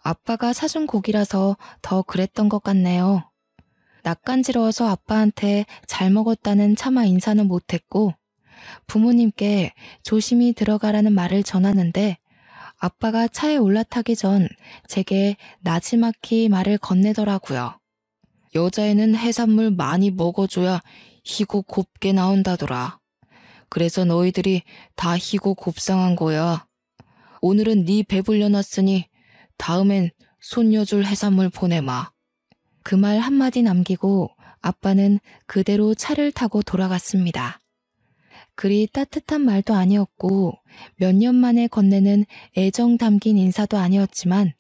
아빠가 사준 고기라서 더 그랬던 것 같네요. 낯간지러워서 아빠한테 잘 먹었다는 차마 인사는 못했고 부모님께 조심히 들어가라는 말을 전하는데 아빠가 차에 올라타기 전 제게 나지막히 말을 건네더라고요. 여자애는 해산물 많이 먹어줘야 희고 곱게 나온다더라. 그래서 너희들이 다 희고 곱상한 거야. 오늘은 네 배불려 놨으니 다음엔 손녀줄 해산물 보내마. 그 말 한마디 남기고 아빠는 그대로 차를 타고 돌아갔습니다. 그리 따뜻한 말도 아니었고 몇 년 만에 건네는 애정 담긴 인사도 아니었지만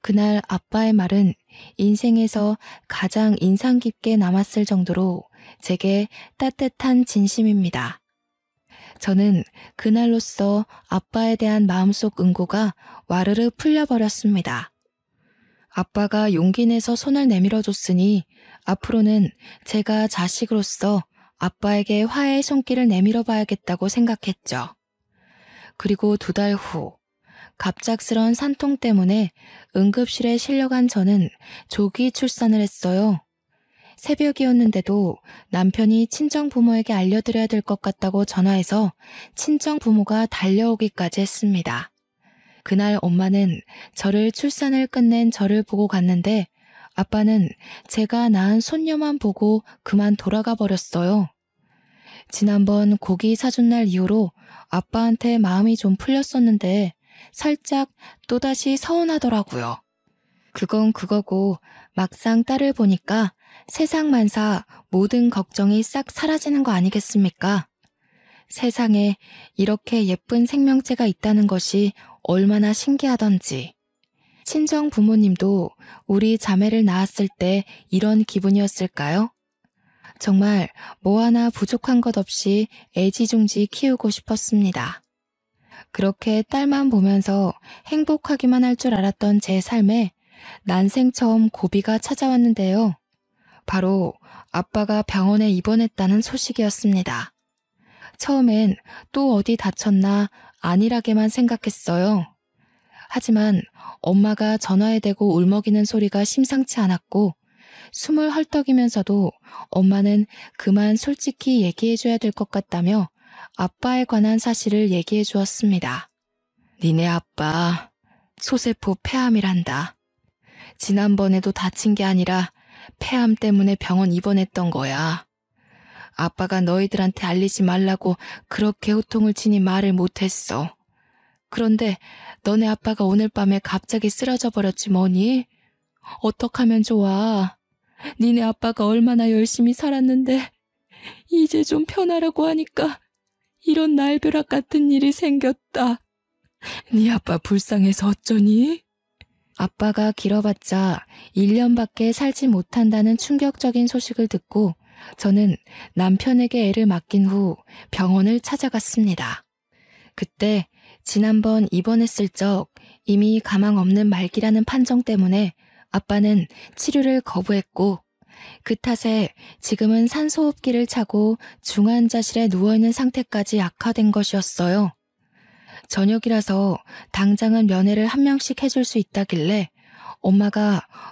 그날 아빠의 말은 인생에서 가장 인상 깊게 남았을 정도로 제게 따뜻한 진심입니다. 저는 그날로써 아빠에 대한 마음속 응고가 와르르 풀려버렸습니다. 아빠가 용기 내서 손을 내밀어줬으니 앞으로는 제가 자식으로서 아빠에게 화해의 손길을 내밀어 봐야겠다고 생각했죠. 그리고 2달 후, 갑작스런 산통 때문에 응급실에 실려간 저는 조기 출산을 했어요. 새벽이었는데도 남편이 친정부모에게 알려드려야 될 것 같다고 전화해서 친정부모가 달려오기까지 했습니다. 그날 엄마는 저를 출산을 끝낸 저를 보고 갔는데 아빠는 제가 낳은 손녀만 보고 그만 돌아가 버렸어요. 지난번 고기 사준 날 이후로 아빠한테 마음이 좀 풀렸었는데 살짝 또다시 서운하더라고요. 그건 그거고 막상 딸을 보니까 세상 만사 모든 걱정이 싹 사라지는 거 아니겠습니까? 세상에 이렇게 예쁜 생명체가 있다는 것이 얼마나 신기하던지. 친정 부모님도 우리 자매를 낳았을 때 이런 기분이었을까요? 정말 뭐 하나 부족한 것 없이 애지중지 키우고 싶었습니다. 그렇게 딸만 보면서 행복하기만 할 줄 알았던 제 삶에 난생 처음 고비가 찾아왔는데요. 바로 아빠가 병원에 입원했다는 소식이었습니다. 처음엔 또 어디 다쳤나 안일하게만 생각했어요. 하지만 엄마가 전화에 대고 울먹이는 소리가 심상치 않았고 숨을 헐떡이면서도 엄마는 그만 솔직히 얘기해줘야 될 것 같다며 아빠에 관한 사실을 얘기해 주었습니다. 니네 아빠 소세포 폐암이란다. 지난번에도 다친 게 아니라 폐암 때문에 병원 입원했던 거야. 아빠가 너희들한테 알리지 말라고 그렇게 호통을 치니 말을 못했어. 그런데 너네 아빠가 오늘 밤에 갑자기 쓰러져 버렸지 뭐니? 어떡하면 좋아. 니네 아빠가 얼마나 열심히 살았는데 이제 좀 편하라고 하니까 이런 날벼락 같은 일이 생겼다. 네 아빠 불쌍해서 어쩌니? 아빠가 길어봤자 1년밖에 살지 못한다는 충격적인 소식을 듣고 저는 남편에게 애를 맡긴 후 병원을 찾아갔습니다. 그때 지난번 입원했을 적 이미 가망 없는 말기라는 판정 때문에 아빠는 치료를 거부했고 그 탓에 지금은 산소호흡기를 차고 중환자실에 누워있는 상태까지 악화된 것이었어요. 저녁이라서 당장은 면회를 한 명씩 해줄 수 있다길래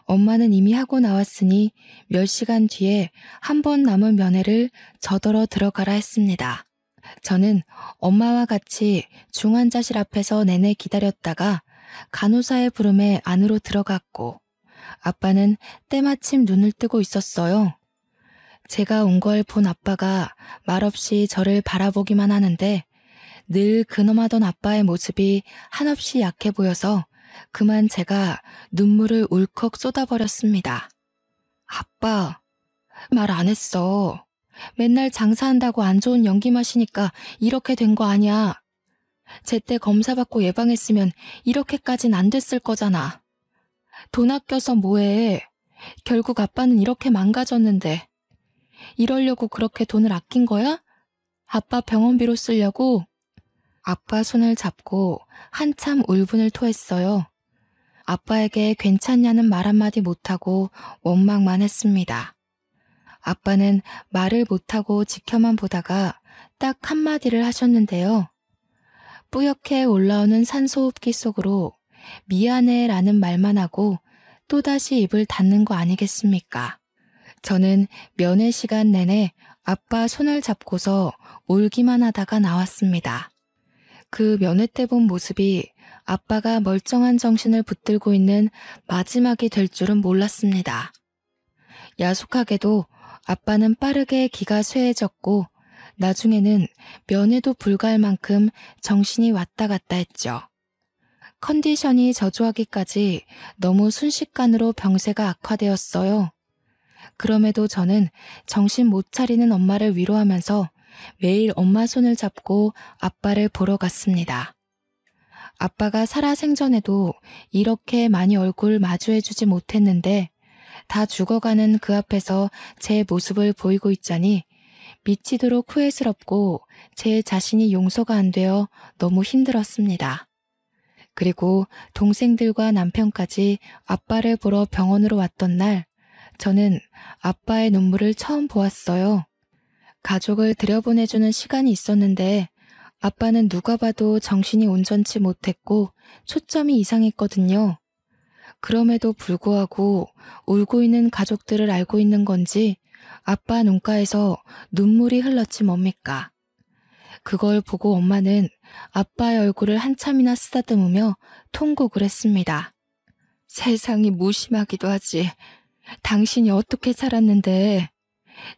엄마는 이미 하고 나왔으니 몇 시간 뒤에 한 번 남은 면회를 저더러 들어가라 했습니다. 저는 엄마와 같이 중환자실 앞에서 내내 기다렸다가 간호사의 부름에 안으로 들어갔고 아빠는 때마침 눈을 뜨고 있었어요. 제가 온 걸 본 아빠가 말없이 저를 바라보기만 하는데 늘 근엄하던 아빠의 모습이 한없이 약해 보여서 그만 제가 눈물을 울컥 쏟아버렸습니다. 아빠, 말 안 했어. 맨날 장사한다고 안 좋은 연기 마시니까 이렇게 된 거 아니야. 제때 검사받고 예방했으면 이렇게까진 안 됐을 거잖아. 돈 아껴서 뭐해. 결국 아빠는 이렇게 망가졌는데. 이러려고 그렇게 돈을 아낀 거야? 아빠 병원비로 쓰려고? 아빠 손을 잡고 한참 울분을 토했어요. 아빠에게 괜찮냐는 말 한마디 못하고 원망만 했습니다. 아빠는 말을 못하고 지켜만 보다가 딱 한마디를 하셨는데요. 뿌옇게 올라오는 산소호흡기 속으로 미안해 라는 말만 하고 또다시 입을 닫는 거 아니겠습니까? 저는 면회 시간 내내 아빠 손을 잡고서 울기만 하다가 나왔습니다. 그 면회 때 본 모습이 아빠가 멀쩡한 정신을 붙들고 있는 마지막이 될 줄은 몰랐습니다. 야속하게도 아빠는 빠르게 기가 쇠해졌고 나중에는 면회도 불가할 만큼 정신이 왔다 갔다 했죠. 컨디션이 저조하기까지 너무 순식간으로 병세가 악화되었어요. 그럼에도 저는 정신 못 차리는 엄마를 위로하면서 매일 엄마 손을 잡고 아빠를 보러 갔습니다. 아빠가 살아생전에도 이렇게 많이 얼굴 마주해주지 못했는데 다 죽어가는 그 앞에서 제 모습을 보이고 있자니 미치도록 후회스럽고 제 자신이 용서가 안 되어 너무 힘들었습니다. 그리고 동생들과 남편까지 아빠를 보러 병원으로 왔던 날 저는 아빠의 눈물을 처음 보았어요. 가족을 들여보내주는 시간이 있었는데 아빠는 누가 봐도 정신이 온전치 못했고 초점이 이상했거든요. 그럼에도 불구하고 울고 있는 가족들을 알고 있는 건지 아빠 눈가에서 눈물이 흘렀지 뭡니까. 그걸 보고 엄마는 아빠의 얼굴을 한참이나 쓰다듬으며 통곡을 했습니다. 세상이 무심하기도 하지. 당신이 어떻게 살았는데,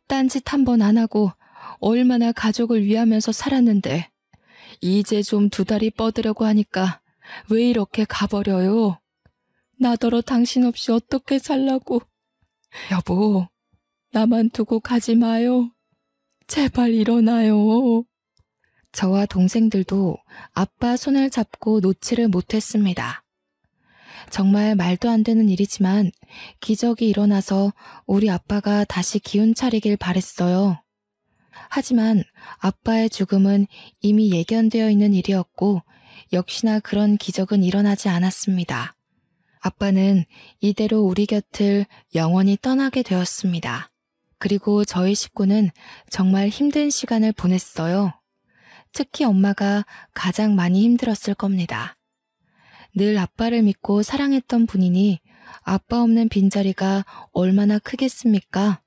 딴짓 한 번 안 하고 얼마나 가족을 위하면서 살았는데, 이제 좀 두 다리 뻗으려고 하니까 왜 이렇게 가버려요? 나더러 당신 없이 어떻게 살라고. 여보, 나만 두고 가지 마요. 제발 일어나요. 저와 동생들도 아빠 손을 잡고 놓지를 못했습니다. 정말 말도 안 되는 일이지만 기적이 일어나서 우리 아빠가 다시 기운 차리길 바랬어요. 하지만 아빠의 죽음은 이미 예견되어 있는 일이었고 역시나 그런 기적은 일어나지 않았습니다. 아빠는 이대로 우리 곁을 영원히 떠나게 되었습니다. 그리고 저희 식구는 정말 힘든 시간을 보냈어요. 특히 엄마가 가장 많이 힘들었을 겁니다. 늘 아빠를 믿고 사랑했던 분이니 아빠 없는 빈자리가 얼마나 크겠습니까?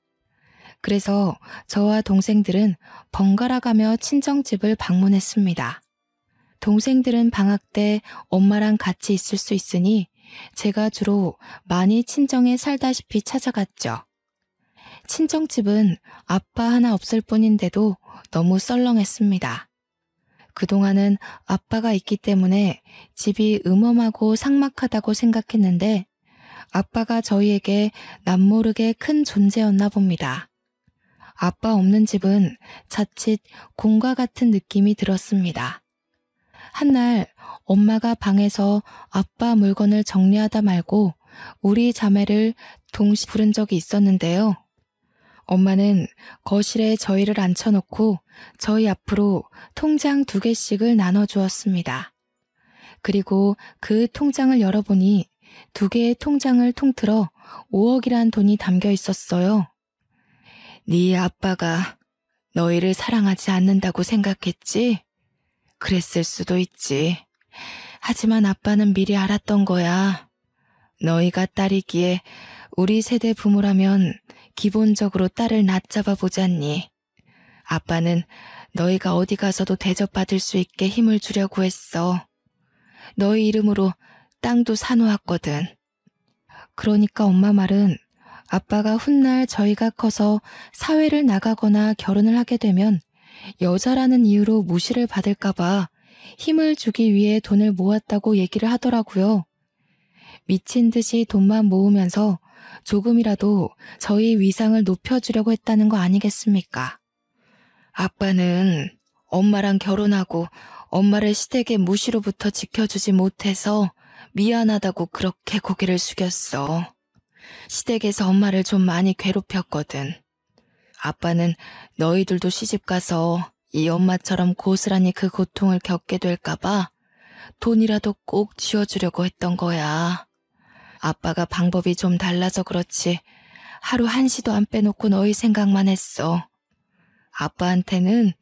그래서 저와 동생들은 번갈아 가며 친정집을 방문했습니다. 동생들은 방학 때 엄마랑 같이 있을 수 있으니 제가 주로 많이 친정에 살다시피 찾아갔죠. 친정집은 아빠 하나 없을 뿐인데도 너무 썰렁했습니다. 그동안은 아빠가 있기 때문에 집이 음험하고 삭막하다고 생각했는데 아빠가 저희에게 남모르게 큰 존재였나 봅니다. 아빠 없는 집은 자칫 공과 같은 느낌이 들었습니다. 한날 엄마가 방에서 아빠 물건을 정리하다 말고 우리 자매를 동시에 부른 적이 있었는데요. 엄마는 거실에 저희를 앉혀놓고 저희 앞으로 통장 2개씩을 나눠주었습니다. 그리고 그 통장을 열어보니 2개의 통장을 통틀어 5억이란 돈이 담겨 있었어요. 네 아빠가 너희를 사랑하지 않는다고 생각했지? 그랬을 수도 있지. 하지만 아빠는 미리 알았던 거야. 너희가 딸이기에 우리 세대 부모라면 기본적으로 딸을 낮잡아 보잖니. 아빠는 너희가 어디 가서도 대접받을 수 있게 힘을 주려고 했어. 너희 이름으로 땅도 사놓았거든. 그러니까 엄마 말은 아빠가 훗날 저희가 커서 사회를 나가거나 결혼을 하게 되면 여자라는 이유로 무시를 받을까봐 힘을 주기 위해 돈을 모았다고 얘기를 하더라고요. 미친 듯이 돈만 모으면서 조금이라도 저희 위상을 높여주려고 했다는 거 아니겠습니까? 아빠는 엄마랑 결혼하고 엄마를 시댁의 무시로부터 지켜주지 못해서 미안하다고 그렇게 고개를 숙였어. 시댁에서 엄마를 좀 많이 괴롭혔거든. 아빠는 너희들도 시집가서 이 엄마처럼 고스란히 그 고통을 겪게 될까봐 돈이라도 꼭 쥐어주려고 했던 거야. 아빠가 방법이 좀 달라서 그렇지 하루 한시도 안 빼놓고 너희 생각만 했어. 아빠한테는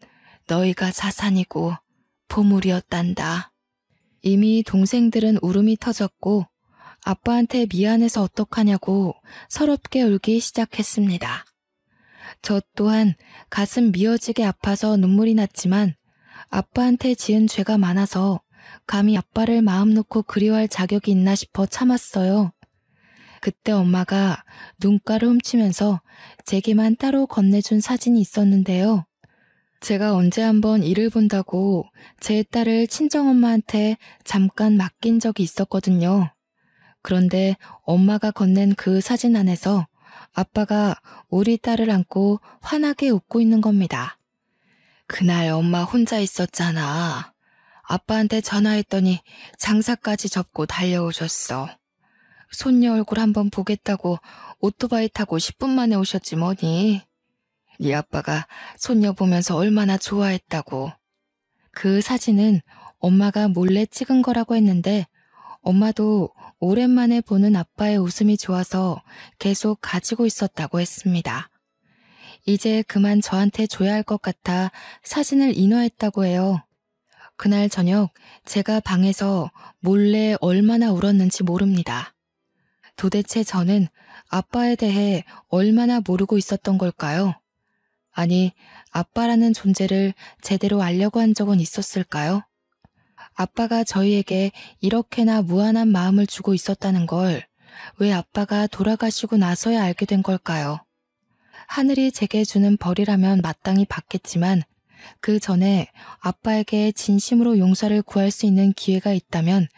너희가 자산이고 보물이었단다. 이미 동생들은 울음이 터졌고 아빠한테 미안해서 어떡하냐고 서럽게 울기 시작했습니다. 저 또한 가슴 미어지게 아파서 눈물이 났지만 아빠한테 지은 죄가 많아서 감히 아빠를 마음 놓고 그리워할 자격이 있나 싶어 참았어요. 그때 엄마가 눈가를 훔치면서 제게만 따로 건네준 사진이 있었는데요. 제가 언제 한번 일을 본다고 제 딸을 친정엄마한테 잠깐 맡긴 적이 있었거든요. 그런데 엄마가 건넨 그 사진 안에서 아빠가 우리 딸을 안고 환하게 웃고 있는 겁니다. 그날 엄마 혼자 있었잖아. 아빠한테 전화했더니 장사까지 접고 달려오셨어. 손녀 얼굴 한번 보겠다고 오토바이 타고 10분 만에 오셨지 뭐니. 네 아빠가 손녀 보면서 얼마나 좋아했다고. 그 사진은 엄마가 몰래 찍은 거라고 했는데 엄마도 오랜만에 보는 아빠의 웃음이 좋아서 계속 가지고 있었다고 했습니다. 이제 그만 저한테 줘야 할 것 같아 사진을 인화했다고 해요. 그날 저녁 제가 방에서 몰래 얼마나 울었는지 모릅니다. 도대체 저는 아빠에 대해 얼마나 모르고 있었던 걸까요? 아니, 아빠라는 존재를 제대로 알려고 한 적은 있었을까요? 아빠가 저희에게 이렇게나 무한한 마음을 주고 있었다는 걸 왜 아빠가 돌아가시고 나서야 알게 된 걸까요? 하늘이 제게 주는 벌이라면 마땅히 받겠지만 그 전에 아빠에게 진심으로 용서를 구할 수 있는 기회가 있다면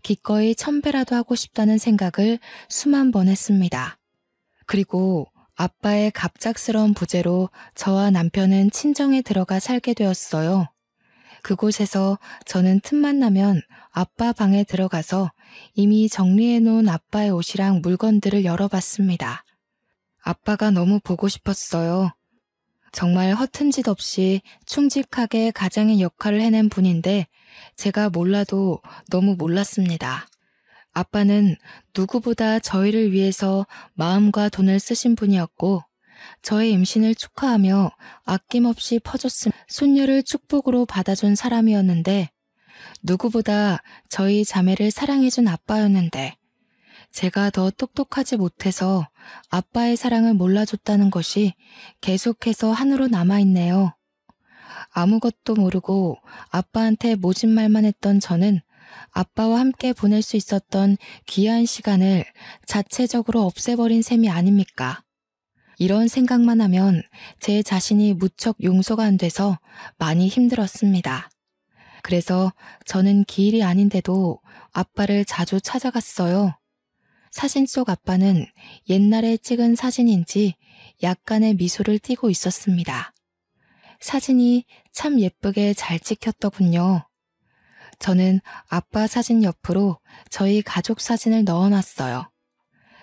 기꺼이 1000배라도 하고 싶다는 생각을 수만 번 했습니다. 그리고 아빠의 갑작스러운 부재로 저와 남편은 친정에 들어가 살게 되었어요. 그곳에서 저는 틈만 나면 아빠 방에 들어가서 이미 정리해 놓은 아빠의 옷이랑 물건들을 열어봤습니다. 아빠가 너무 보고 싶었어요. 정말 허튼 짓 없이 충직하게 가장의 역할을 해낸 분인데 제가 몰라도 너무 몰랐습니다. 아빠는 누구보다 저희를 위해서 마음과 돈을 쓰신 분이었고 저의 임신을 축하하며 아낌없이 퍼줬음 손녀를 축복으로 받아준 사람이었는데 누구보다 저희 자매를 사랑해준 아빠였는데 제가 더 똑똑하지 못해서 아빠의 사랑을 몰라줬다는 것이 계속해서 한으로 남아있네요. 아무것도 모르고 아빠한테 모진 말만 했던 저는 아빠와 함께 보낼 수 있었던 귀한 시간을 자체적으로 없애버린 셈이 아닙니까? 이런 생각만 하면 제 자신이 무척 용서가 안 돼서 많이 힘들었습니다. 그래서 저는 기일이 아닌데도 아빠를 자주 찾아갔어요. 사진 속 아빠는 옛날에 찍은 사진인지 약간의 미소를 띠고 있었습니다. 사진이 참 예쁘게 잘 찍혔더군요. 저는 아빠 사진 옆으로 저희 가족 사진을 넣어놨어요.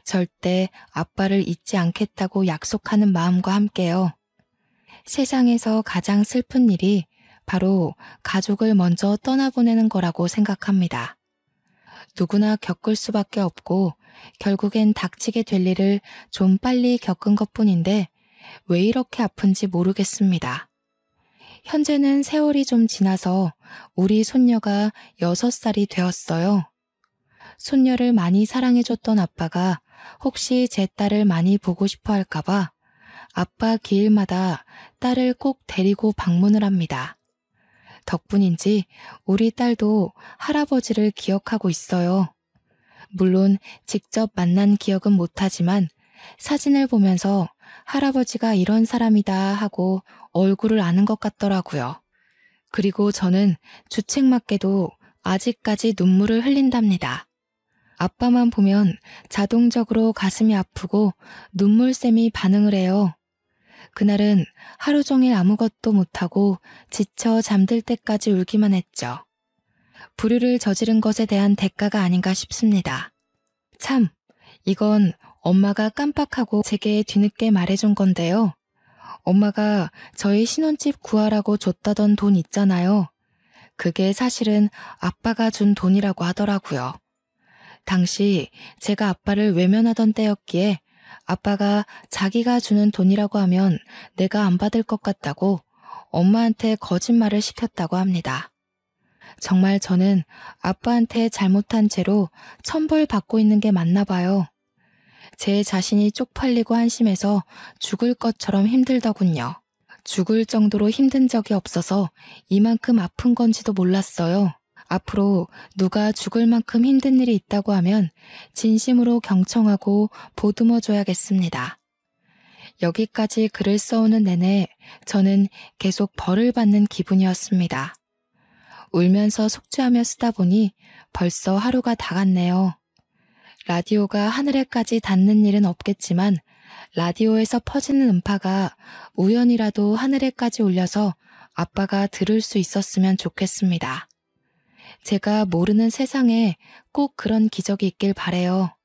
절대 아빠를 잊지 않겠다고 약속하는 마음과 함께요. 세상에서 가장 슬픈 일이 바로 가족을 먼저 떠나보내는 거라고 생각합니다. 누구나 겪을 수밖에 없고 결국엔 닥치게 될 일을 좀 빨리 겪은 것뿐인데 왜 이렇게 아픈지 모르겠습니다. 현재는 세월이 좀 지나서 우리 손녀가 6살이 되었어요. 손녀를 많이 사랑해줬던 아빠가 혹시 제 딸을 많이 보고 싶어 할까봐 아빠 기일마다 딸을 꼭 데리고 방문을 합니다. 덕분인지 우리 딸도 할아버지를 기억하고 있어요. 물론 직접 만난 기억은 못하지만 사진을 보면서 할아버지가 이런 사람이다 하고 얼굴을 아는 것 같더라고요. 그리고 저는 주책맞게도 아직까지 눈물을 흘린답니다. 아빠만 보면 자동적으로 가슴이 아프고 눈물샘이 반응을 해요. 그날은 하루 종일 아무것도 못하고 지쳐 잠들 때까지 울기만 했죠. 불효를 저지른 것에 대한 대가가 아닌가 싶습니다. 참, 이건 엄마가 깜빡하고 제게 뒤늦게 말해준 건데요. 엄마가 저희 신혼집 구하라고 줬다던 돈 있잖아요. 그게 사실은 아빠가 준 돈이라고 하더라고요. 당시 제가 아빠를 외면하던 때였기에 아빠가 자기가 주는 돈이라고 하면 내가 안 받을 것 같다고 엄마한테 거짓말을 시켰다고 합니다. 정말 저는 아빠한테 잘못한 채로 천벌 받고 있는 게 맞나 봐요. 제 자신이 쪽팔리고 한심해서 죽을 것처럼 힘들더군요. 죽을 정도로 힘든 적이 없어서 이만큼 아픈 건지도 몰랐어요. 앞으로 누가 죽을 만큼 힘든 일이 있다고 하면 진심으로 경청하고 보듬어줘야겠습니다. 여기까지 글을 써오는 내내 저는 계속 벌을 받는 기분이었습니다. 울면서 속죄하며 쓰다 보니 벌써 하루가 다 갔네요. 라디오가 하늘에까지 닿는 일은 없겠지만 라디오에서 퍼지는 음파가 우연이라도 하늘에까지 울려서 아빠가 들을 수 있었으면 좋겠습니다. 제가 모르는 세상에 꼭 그런 기적이 있길 바래요.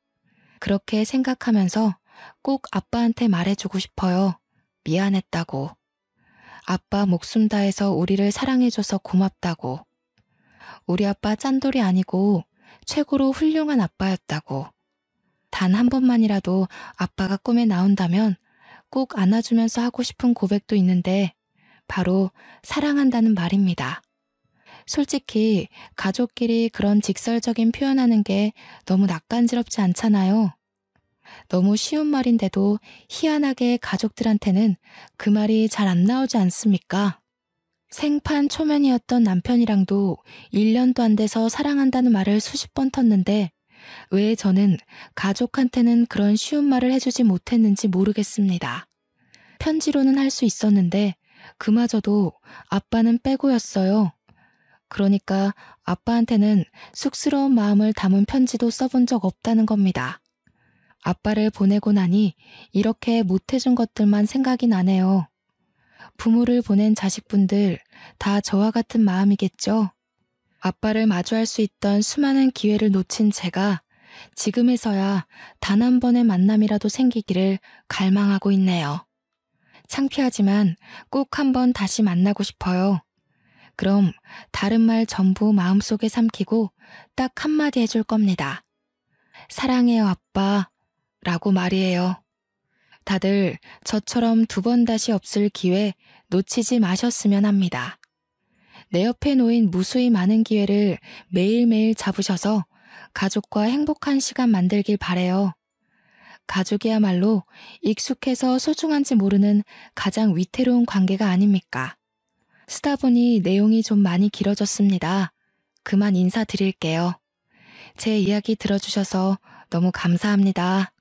그렇게 생각하면서 꼭 아빠한테 말해주고 싶어요. 미안했다고. 아빠 목숨 다해서 우리를 사랑해줘서 고맙다고. 우리 아빠 짠돌이 아니고 최고로 훌륭한 아빠였다고. 단 한 번만이라도 아빠가 꿈에 나온다면 꼭 안아주면서 하고 싶은 고백도 있는데 바로 사랑한다는 말입니다. 솔직히 가족끼리 그런 직설적인 표현하는 게 너무 낯간지럽지 않잖아요. 너무 쉬운 말인데도 희한하게 가족들한테는 그 말이 잘 안 나오지 않습니까? 생판 초면이었던 남편이랑도 1년도 안 돼서 사랑한다는 말을 수십 번 텄는데 왜 저는 가족한테는 그런 쉬운 말을 해주지 못했는지 모르겠습니다. 편지로는 할 수 있었는데 그마저도 아빠는 빼고였어요. 그러니까 아빠한테는 쑥스러운 마음을 담은 편지도 써본 적 없다는 겁니다. 아빠를 보내고 나니 이렇게 못해준 것들만 생각이 나네요. 부모를 보낸 자식분들 다 저와 같은 마음이겠죠? 아빠를 마주할 수 있던 수많은 기회를 놓친 제가 지금에서야 단 한 번의 만남이라도 생기기를 갈망하고 있네요. 창피하지만 꼭 한번 다시 만나고 싶어요. 그럼 다른 말 전부 마음속에 삼키고 딱 한마디 해줄 겁니다. 사랑해요, 아빠. 라고 말이에요. 다들 저처럼 두 번 다시 없을 기회 놓치지 마셨으면 합니다. 내 옆에 놓인 무수히 많은 기회를 매일매일 잡으셔서 가족과 행복한 시간 만들길 바래요. 가족이야말로 익숙해서 소중한지 모르는 가장 위태로운 관계가 아닙니까? 쓰다 보니 내용이 좀 많이 길어졌습니다. 그만 인사드릴게요. 제 이야기 들어주셔서 너무 감사합니다.